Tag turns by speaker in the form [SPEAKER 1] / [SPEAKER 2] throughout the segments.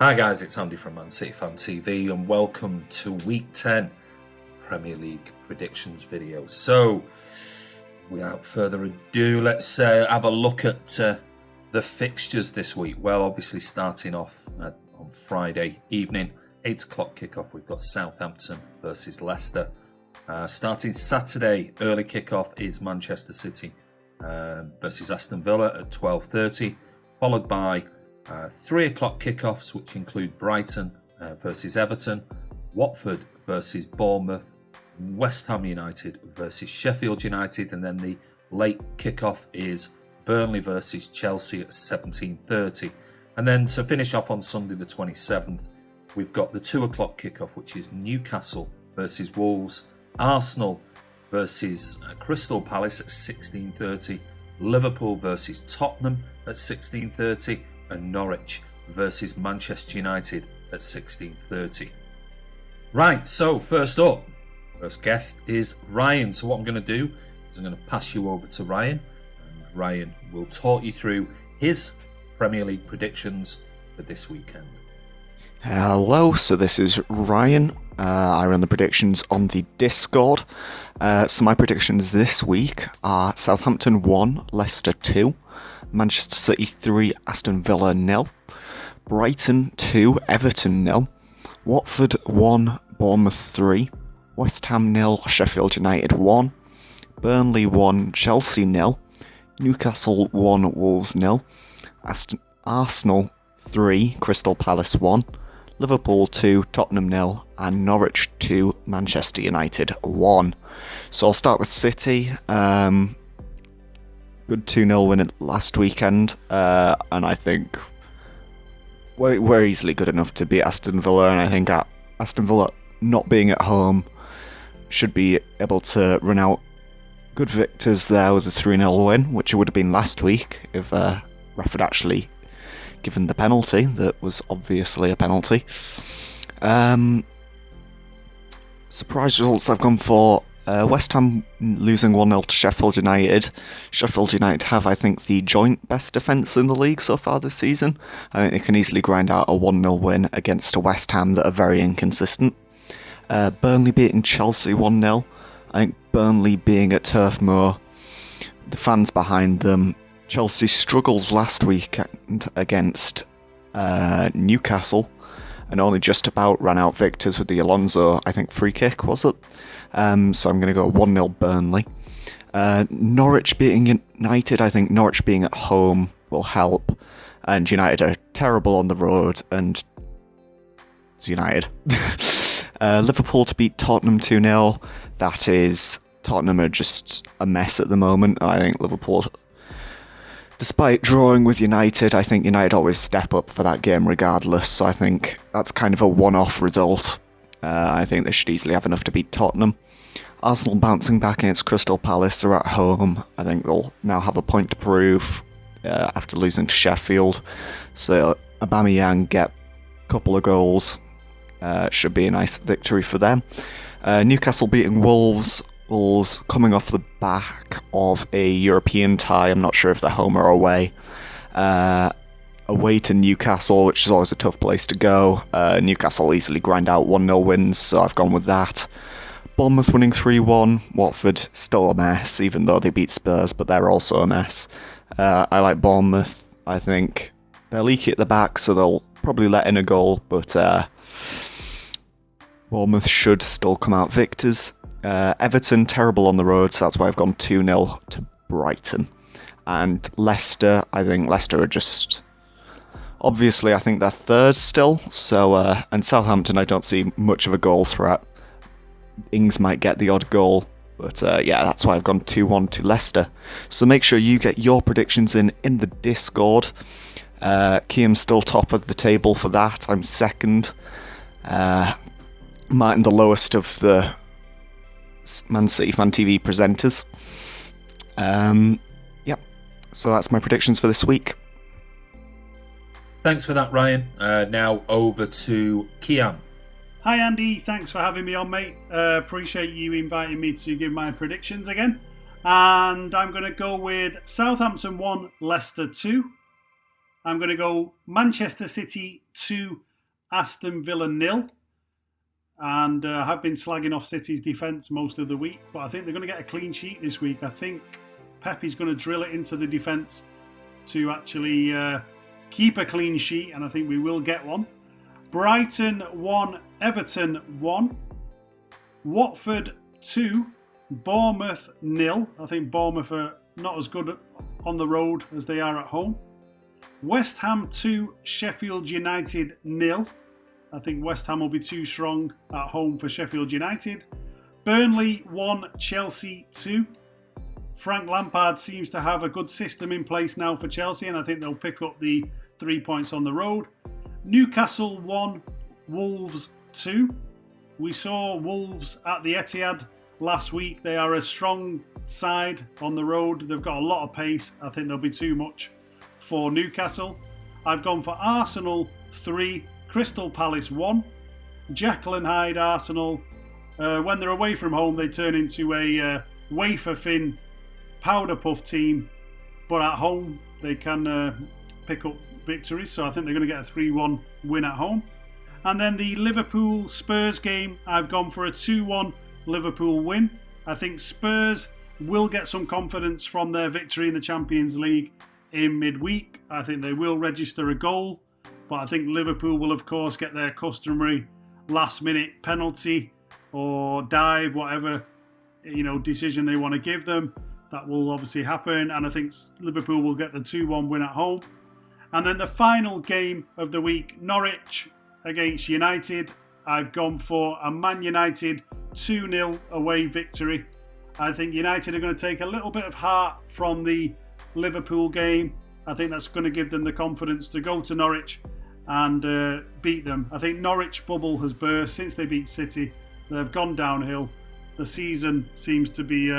[SPEAKER 1] Hi guys, it's Andy from Man City Fan TV and welcome to Week 10 Premier League predictions video. So, without further ado, let's have a look at the fixtures this week. Well, obviously starting off on Friday evening, 8 o'clock kickoff, we've got Southampton versus Leicester. Starting Saturday, early kickoff is Manchester City versus Aston Villa at 12:30, followed by 3 o'clock kickoffs, which include Brighton versus Everton, Watford versus Bournemouth, West Ham United versus Sheffield United, and then the late kickoff is Burnley versus Chelsea at 17:30. And then to finish off on Sunday the 27th, we've got the 2 o'clock kickoff, which is Newcastle versus Wolves, Arsenal versus Crystal Palace at 16:30, Liverpool versus Tottenham at 16:30, and Norwich versus Manchester United at 16:30. Right, so first guest is Ryan. So what I'm going to do is I'm going to pass you over to Ryan, and Ryan will talk you through his Premier League predictions for this weekend.
[SPEAKER 2] Hello, so this is Ryan. I run the predictions on the Discord. So my predictions this week are Southampton 1, Leicester 2, Manchester City 3, Aston Villa 0, Brighton 2, Everton 0, Watford 1, Bournemouth 3, West Ham 0, Sheffield United 1, Burnley 1, Chelsea 0, Newcastle 1, Wolves 0, Arsenal 3, Crystal Palace 1, Liverpool 2, Tottenham 0, and Norwich 2, Manchester United 1. So I'll start with City. Good 2-0 win last weekend, and I think we're easily good enough to beat Aston Villa, and I think Aston Villa not being at home should be able to run out good victors there with a 3-0 win, which it would have been last week if ref had actually given the penalty that was obviously a penalty. Surprise results I've gone for West Ham losing 1-0 to Sheffield United. Sheffield United have, I think, the joint best defence in the league so far this season. I think they can easily grind out a 1-0 win against a West Ham that are very inconsistent. Burnley beating Chelsea 1-0. I think Burnley being at Turf Moor, the fans behind them. Chelsea struggled last weekend against Newcastle and only just about ran out victors with the Alonso, I think, free kick, was it? So I'm going to go 1-0 Burnley. Norwich beating United, I think Norwich being at home will help. And United are terrible on the road, and it's United. Liverpool to beat Tottenham 2-0. That is, Tottenham are just a mess at the moment. I think Liverpool, despite drawing with United, I think United always step up for that game regardless. So I think that's kind of a one-off result. I think they should easily have enough to beat Tottenham. Arsenal bouncing back against Crystal Palace. They're at home. I think they'll now have a point to prove after losing to Sheffield. So Aubameyang get a couple of goals. Should be a nice victory for them. Newcastle beating Wolves. Wolves coming off the back of a European tie. I'm not sure if they're home or away. Away to Newcastle, which is always a tough place to go. Newcastle easily grind out 1-0 wins, so I've gone with that. Bournemouth winning 3-1. Watford still a mess, even though they beat Spurs, but they're also a mess. I like Bournemouth. I think they're leaky at the back, so they'll probably let in a goal, but Bournemouth should still come out victors. Everton, terrible on the road, so that's why I've gone 2-0 to Brighton. And Leicester, I think Leicester are just... Obviously, I think they're third still, so... and Southampton, I don't see much of a goal threat. Ings might get the odd goal, but yeah, that's why I've gone 2-1 to Leicester. So make sure you get your predictions in the Discord. Kiam's still top of the table for that. I'm second. Martin, the lowest of the Man City Fan TV presenters. Yep. So that's my predictions for this week.
[SPEAKER 1] Thanks for that, Ryan. Now over to Kiam.
[SPEAKER 3] Hi Andy, thanks for having me on, mate. Appreciate you inviting me to give my predictions again. And I'm going to go with Southampton 1, Leicester 2. I'm going to go Manchester City 2, Aston Villa 0. And I have been slagging off City's defence most of the week, but I think they're going to get a clean sheet this week. I think Pep is going to drill it into the defence to actually keep a clean sheet, and I think we will get one. Brighton 1, Everton 1. Watford 2, Bournemouth 0. I think Bournemouth are not as good on the road as they are at home. West Ham 2, Sheffield United 0. I think West Ham will be too strong at home for Sheffield United. Burnley 1, Chelsea 2. Frank Lampard seems to have a good system in place now for Chelsea, and I think they'll pick up the 3 points on the road. Newcastle 1, Wolves 2. We saw Wolves at the Etihad last week. They are a strong side on the road. They've got a lot of pace. I think there'll be too much for Newcastle. I've gone for Arsenal 3, Crystal Palace 1. Jekyll and Hyde Arsenal. When they're away from home, they turn into a wafer-thin powder puff team, but at home they can pick up victories. So I think they're going to get a 3-1 win at home. And then the Liverpool Spurs game, I've gone for a 2-1 Liverpool win. I think Spurs will get some confidence from their victory in the Champions League in midweek. I think they will register a goal. But I think Liverpool will, of course, get their customary last-minute penalty or dive, whatever decision they want to give them. That will obviously happen. And I think Liverpool will get the 2-1 win at home. And then the final game of the week, Norwich against United. I've gone for a Man United 2-0 away victory. I think United are going to take a little bit of heart from the Liverpool game. I think that's going to give them the confidence to go to Norwich and beat them. I think Norwich bubble has burst since they beat City. They've gone downhill. The season seems to be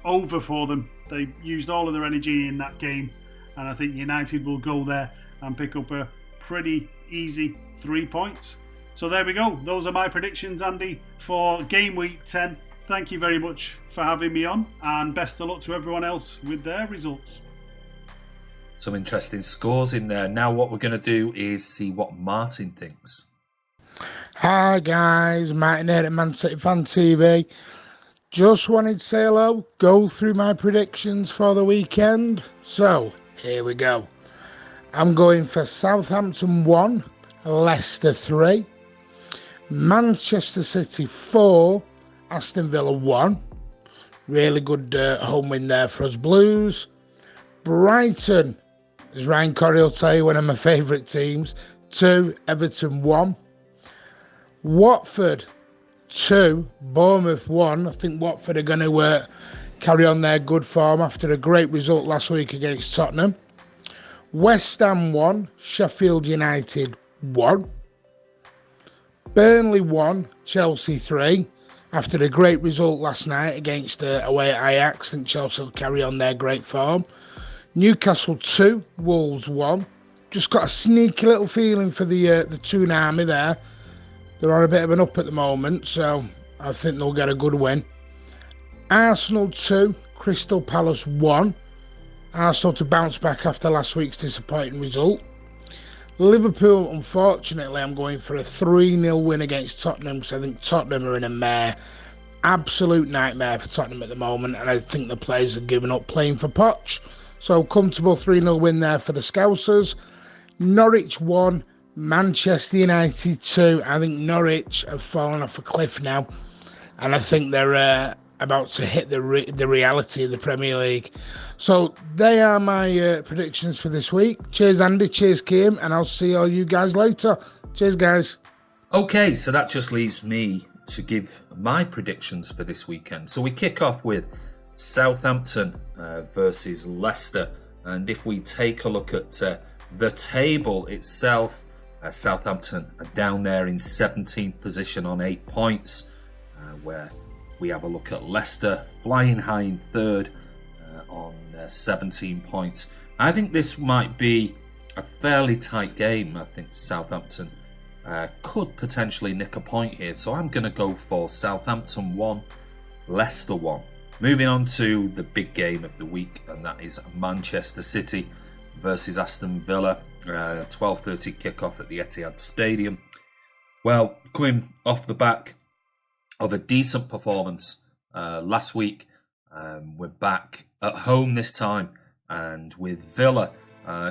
[SPEAKER 3] over for them. They used all of their energy in that game, and I think United will go there and pick up a pretty easy 3 points. So there we go. Those are my predictions, Andy, for game week 10. Thank you very much for having me on, and best of luck to everyone else with their results.
[SPEAKER 1] Some interesting scores in there. Now what we're going to do is see what Martin thinks.
[SPEAKER 4] Hi guys, Martin here at Man City Fan TV. Just wanted to say hello, go through my predictions for the weekend. So, here we go. I'm going for Southampton 1, Leicester 3, Manchester City 4, Aston Villa 1. Really good home win there for us Blues. Brighton, as Ryan Corrie will tell you, one of my favourite teams, 2, Everton 1. Watford 2, Bournemouth 1. I think Watford are going to carry on their good form after a great result last week against Tottenham. West Ham 1, Sheffield United 1. Burnley 1, Chelsea 3. After a great result last night against away at Ajax, I think Chelsea will carry on their great form. Newcastle 2, Wolves 1. Just got a sneaky little feeling for the Toon Army there. They're on a bit of an up at the moment, so I think they'll get a good win. Arsenal 2, Crystal Palace 1. Arsenal to bounce back after last week's disappointing result. Liverpool, unfortunately, I'm going for a 3-0 win against Tottenham because I think Tottenham are in a mare. Absolute nightmare for Tottenham at the moment, and I think the players have given up playing for Poch. So comfortable 3-0 win there for the Scousers. Norwich 1, Manchester United 2. I think Norwich have fallen off a cliff now, and I think they're about to hit the reality of the Premier League. So they are my predictions for this week. Cheers Andy, cheers Kiam, and I'll see all you guys later. Cheers guys.
[SPEAKER 1] Okay, so that just leaves me to give my predictions for this weekend. So we kick off with Southampton versus Leicester, and if we take a look at the table itself, Southampton are down there in 17th position on 8 points, where we have a look at Leicester flying high in third on 17 points. I think this might be a fairly tight game. I think Southampton could potentially nick a point here, so I'm going to go for Southampton 1, Leicester 1. Moving on to the big game of the week, and that is Manchester City versus Aston Villa. 12:30 kickoff at the Etihad Stadium. Well, coming off the back of a decent performance last week, we're back at home this time, and with Villa,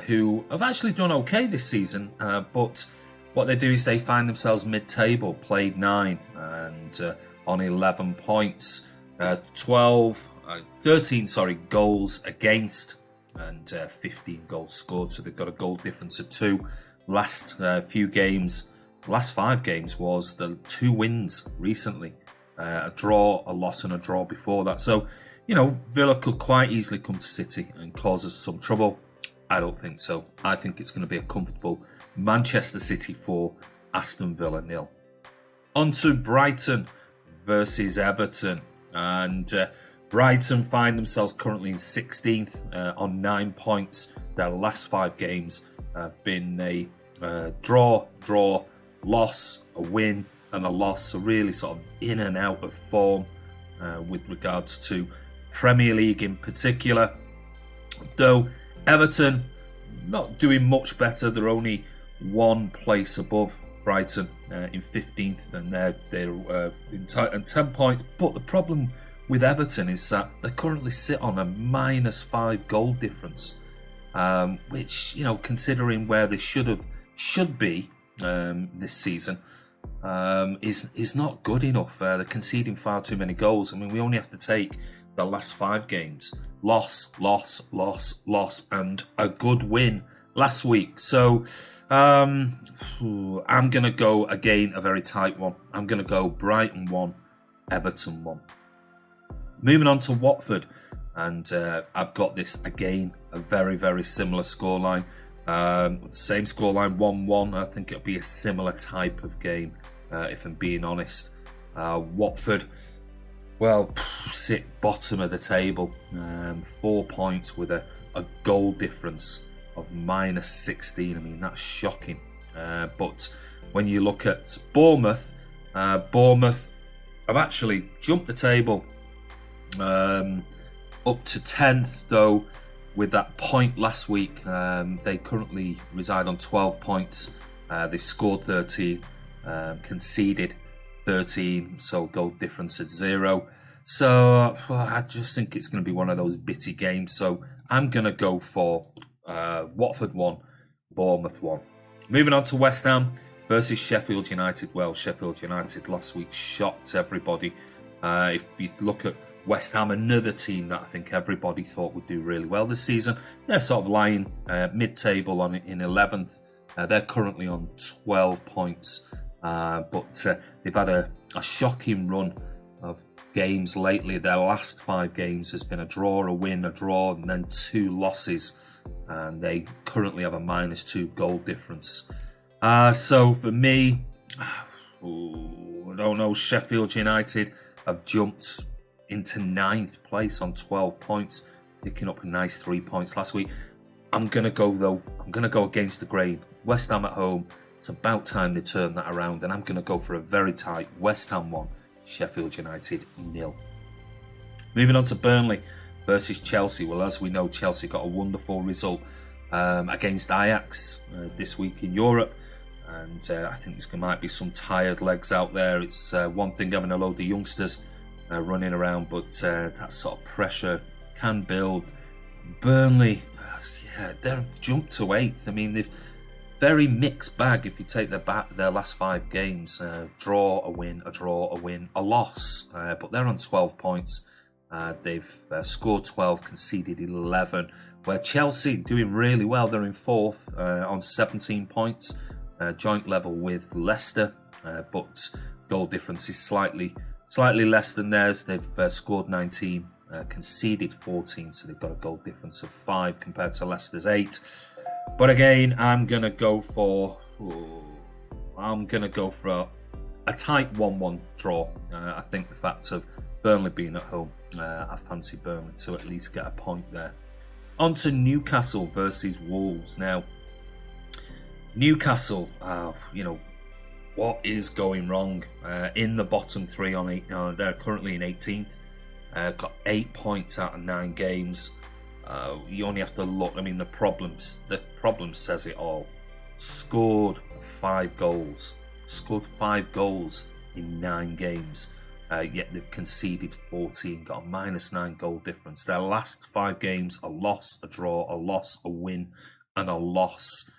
[SPEAKER 1] who have actually done okay this season, but what they do is they find themselves mid-table, played 9 and on 11 points, 13 goals against and 15 goals scored, so they've got a goal difference of 2. Last 5 games was the 2 wins recently, a draw, a loss and a draw before that. So, Villa could quite easily come to City and cause us some trouble. I don't think so. I think it's going to be a comfortable Manchester City 4, Aston Villa 0. On to Brighton versus Everton. And Brighton find themselves currently in 16th on 9 points. Their last 5 games have been a draw, loss, a win and a loss. So really sort of in and out of form with regards to Premier League in particular. Though Everton not doing much better. They're only 1 place above Brighton in 15th, and they're in 10 points. But the problem with Everton is that they currently sit on a -5 goal difference, which, considering where they should be this season, is not good enough. They're conceding far too many goals. I mean, we only have to take the last 5 games. Loss, and a good win last week. So I'm going to go, again, a very tight one. I'm going to go Brighton 1, Everton 1. Moving on to Watford, and I've got this, again, a very, very similar scoreline. Same scoreline, 1-1. I think it'll be a similar type of game, if I'm being honest. Watford, well, sit bottom of the table, 4 points with a goal difference of -16. I mean, that's shocking. But when you look at Bournemouth have actually jumped the table up to 10th, though, with that point last week. They currently reside on 12 points. They've scored 13, conceded 13, so goal difference is 0. So I just think it's going to be one of those bitty games. So I'm going to go for Watford 1, Bournemouth 1. Moving on to West Ham versus Sheffield United. Well, Sheffield United last week shocked everybody. If you look at West Ham, another team that I think everybody thought would do really well this season, they're sort of lying mid-table in 11th. They're currently on 12 points. But they've had a shocking run of games lately. Their last 5 games has been a draw, a win, a draw, and then 2 losses. And they currently have a -2 goal difference. So for me, I don't know, Sheffield United have jumped into 9th place on 12 points, picking up a nice 3 points last week. I'm going to go against the grain. West Ham at home. It's about time they turn that around, and I'm going to go for a very tight West Ham 1, Sheffield United 0. Moving on to Burnley versus Chelsea. Well, as we know, Chelsea got a wonderful result against Ajax this week in Europe, and I think there might be some tired legs out there. It's one thing having a load of youngsters running around, but that sort of pressure can build. Burnley, they've jumped to 8th. I mean, they've very mixed bag if you take their last 5 games. Draw, a win, a draw, a win, a loss. But they're on 12 points. They've scored 12, conceded 11. Where Chelsea doing really well. They're in 4th on 17 points. Joint level with Leicester. But goal difference is slightly less than theirs. They've scored 19, conceded 14. So they've got a goal difference of 5 compared to Leicester's 8. But again, I'm gonna go for a tight 1-1 draw. I think the fact of Burnley being at home, I fancy Burnley to at least get a point there. On to Newcastle versus Wolves. Now, Newcastle, what is going wrong? In the bottom 3 on 8, they're currently in 18th. Got 8 points out of 9 games. You only have to look. I mean, the problem says it all. Scored 5 goals. Scored 5 goals in 9 games. Yet they've conceded 14, got a -9 goal difference. Their last 5 games, a loss, a draw, a loss, a win, and a loss.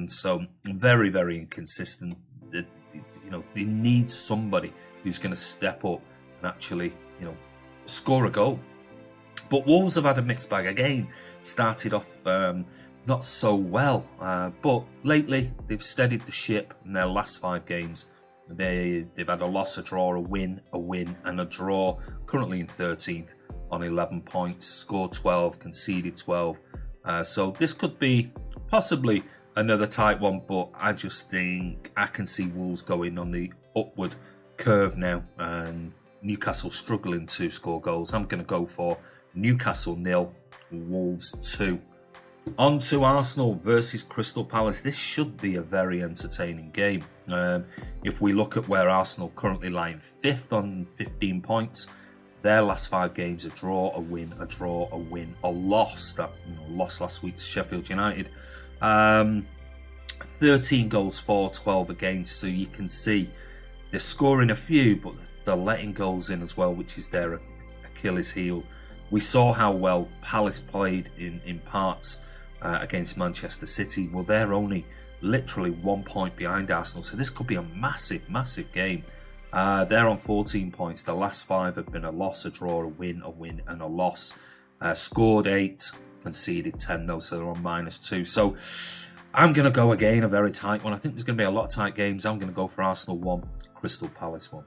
[SPEAKER 1] So very, very inconsistent. They need somebody who's going to step up and actually, score a goal. But Wolves have had a mixed bag again. Started off not so well, but lately they've steadied the ship in their last 5 games. They've had a loss, a draw, a win, and a draw. Currently in 13th on 11 points. Scored 12, conceded 12. So this could be possibly another tight one, but I just think I can see Wolves going on the upward curve now, and Newcastle struggling to score goals. I'm going to go for Newcastle 0, Wolves 2. On to Arsenal versus Crystal Palace. This should be a very entertaining game. If we look at where Arsenal currently lie in 5th on 15 points, their last 5 games, a draw, a win, a draw, a win, a loss. That lost last week to Sheffield United. 13 goals for, 12 against. So you can see they're scoring a few, but they're letting goals in as well, which is their Achilles heel. We saw how well Palace played in parts against Manchester City. Well, they're only literally 1 point behind Arsenal, so this could be a massive, massive game. They're on 14 points. The last 5 have been a loss, a draw, a win, and a loss. Scored 8, conceded 10 though, so they're on -2. So I'm going to go again, a very tight one. I think there's going to be a lot of tight games. I'm going to go for Arsenal 1, Crystal Palace 1.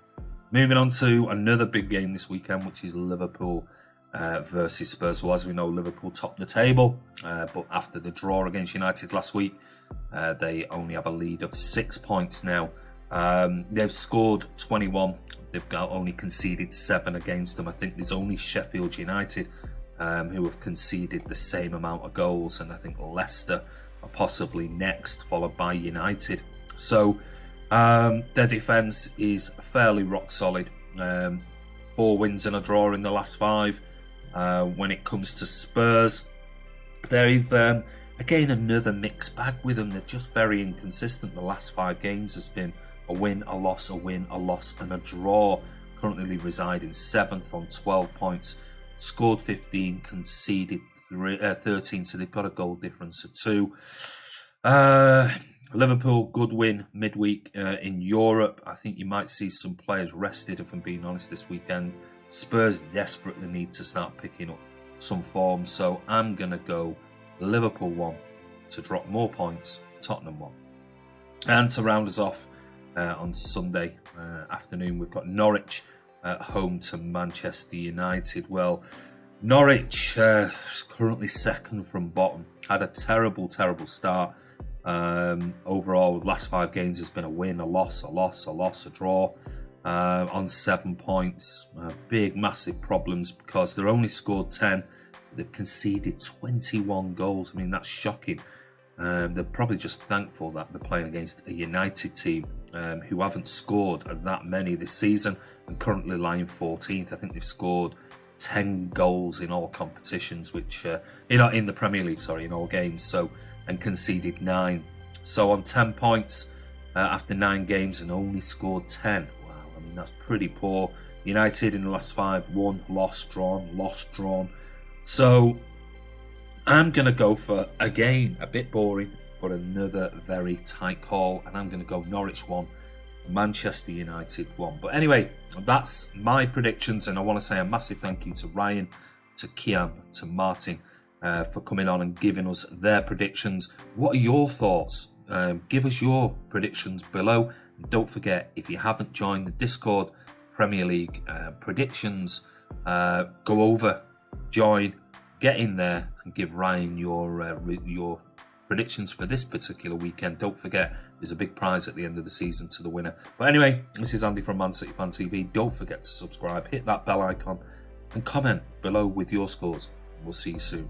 [SPEAKER 1] Moving on to another big game this weekend, which is Liverpool versus Spurs. Well, as we know, Liverpool topped the table, but after the draw against United last week, they only have a lead of 6 points now. They've scored 21. They've only conceded 7 against them. I think there's only Sheffield United who have conceded the same amount of goals, and I think Leicester are possibly next, followed by United. So their defence is fairly rock solid. 4 wins and a draw in the last 5. When it comes to Spurs, they've again another mixed bag with them. They're just very inconsistent. The last 5 games has been a win, a loss, a win, a loss, and a draw. Currently reside in 7th on 12 points. Scored 15, conceded 13, so they've got a goal difference of 2. Liverpool, good win midweek in Europe. I think you might see some players rested, if I'm being honest, this weekend. Spurs desperately need to start picking up some form, so I'm going to go Liverpool 1 to drop more points, Tottenham 1. And to round us off on Sunday afternoon, we've got Norwich at home to Manchester United. Well, Norwich is currently 2nd from bottom. Had a terrible, terrible start. Overall, the last 5 games has been a win, a loss, a loss, a loss, a draw. On 7 points. Big, massive problems because they're only scored 10. They've conceded 21 goals. I mean, that's shocking. They're probably just thankful that they're playing against a United team who haven't scored that many this season and currently lying 14th. I think they've scored 10 goals in all competitions, which in the Premier League, in all games. So, and conceded 9. So on 10 points after 9 games and only scored 10. I mean, that's pretty poor. United in the last 5, won, lost, drawn. So I'm going to go for, again, a bit boring, but another very tight call. And I'm going to go Norwich 1, Manchester United 1. But anyway, that's my predictions. And I want to say a massive thank you to Ryan, to Kiam, to Martin for coming on and giving us their predictions. What are your thoughts? Give us your predictions below. And don't forget, if you haven't joined the Discord Premier League predictions, go over, join, get in there, and give Ryan your predictions for this particular weekend. Don't forget, there's a big prize at the end of the season to the winner. But anyway, this is Andy from Man City Fan TV. Don't forget to subscribe, hit that bell icon, and comment below with your scores. We'll see you soon.